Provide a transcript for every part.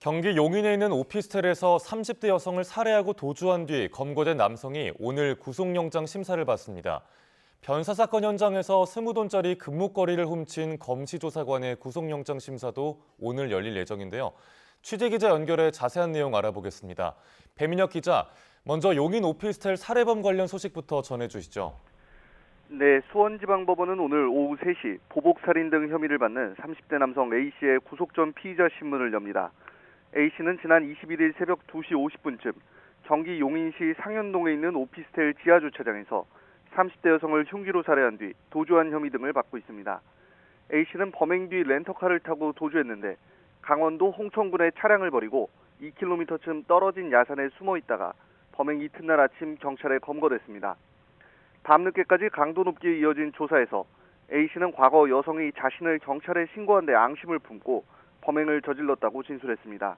경기 용인에 있는 오피스텔에서 30대 여성을 살해하고 도주한 뒤 검거된 남성이 오늘 구속영장 심사를 받습니다. 변사 사건 현장에서 20돈짜리 금목걸이를 훔친 검시조사관의 구속영장 심사도 오늘 열릴 예정인데요. 취재기자 연결해 자세한 내용 알아보겠습니다. 배민혁 기자, 먼저 용인 오피스텔 살해범 관련 소식부터 전해주시죠. 네, 수원지방법원은 오늘 오후 3시 보복살인 등 혐의를 받는 30대 남성 A씨의 구속 전 피의자 신문을 엽니다. A씨는 지난 21일 새벽 2시 50분쯤 경기 용인시 상현동에 있는 오피스텔 지하주차장에서 30대 여성을 흉기로 살해한 뒤 도주한 혐의 등을 받고 있습니다. A씨는 범행 뒤 렌터카를 타고 도주했는데 강원도 홍천군에 차량을 버리고 2km쯤 떨어진 야산에 숨어 있다가 범행 이튿날 아침 경찰에 검거됐습니다. 밤늦게까지 강도 높게 이어진 조사에서 A씨는 과거 여성이 자신을 경찰에 신고한 데 앙심을 품고 범행을 저질렀다고 진술했습니다.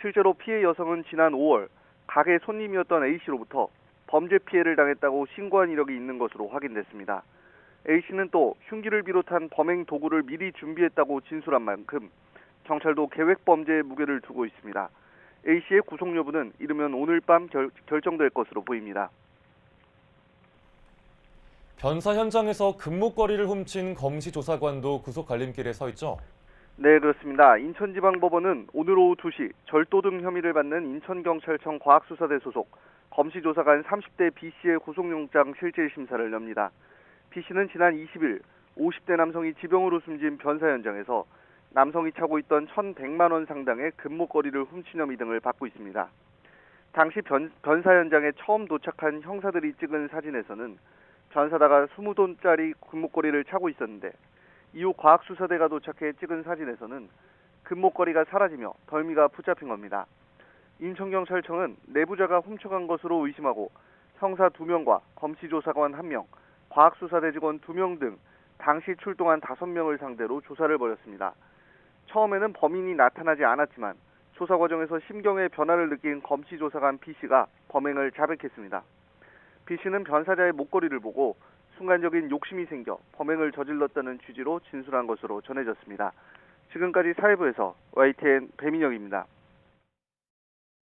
실제로 피해 여성은 지난 5월 가게 손님이었던 A씨로부터 범죄 피해를 당했다고 신고한 이력이 있는 것으로 확인됐습니다. A씨는 또 흉기를 비롯한 범행 도구를 미리 준비했다고 진술한 만큼 경찰도 계획 범죄에 무게를 두고 있습니다. A씨의 구속 여부는 이르면 오늘 밤 결정될 것으로 보입니다. 변사 현장에서 금목걸이를 훔친 검시조사관도 구속 갈림길에 서 있죠. 네, 그렇습니다. 인천지방법원은 오늘 오후 2시 절도 등 혐의를 받는 인천경찰청 과학수사대 소속 검시조사관 30대 B씨의 구속영장 실질심사를 엽니다. B씨는 지난 20일 50대 남성이 지병으로 숨진 변사 현장에서 남성이 차고 있던 1,100만 원 상당의 금목걸이를 훔친 혐의 등을 받고 있습니다. 당시 변사 현장에 처음 도착한 형사들이 찍은 사진에서는 변사다가 20돈짜리 금목걸이를 차고 있었는데 이후 과학수사대가 도착해 찍은 사진에서는 금목걸이가 사라지며 덜미가 붙잡힌 겁니다. 인천경찰청은 내부자가 훔쳐간 것으로 의심하고 형사 2명과 검시조사관 1명, 과학수사대 직원 2명 등 당시 출동한 5명을 상대로 조사를 벌였습니다. 처음에는 범인이 나타나지 않았지만 조사 과정에서 심경의 변화를 느낀 검시조사관 B씨가 범행을 자백했습니다. B씨는 변사자의 목걸이를 보고 순간적인 욕심이 생겨 범행을 저질렀다는 취지로 진술한 것으로 전해졌습니다. 지금까지 사회부에서 YTN 배민혁입니다.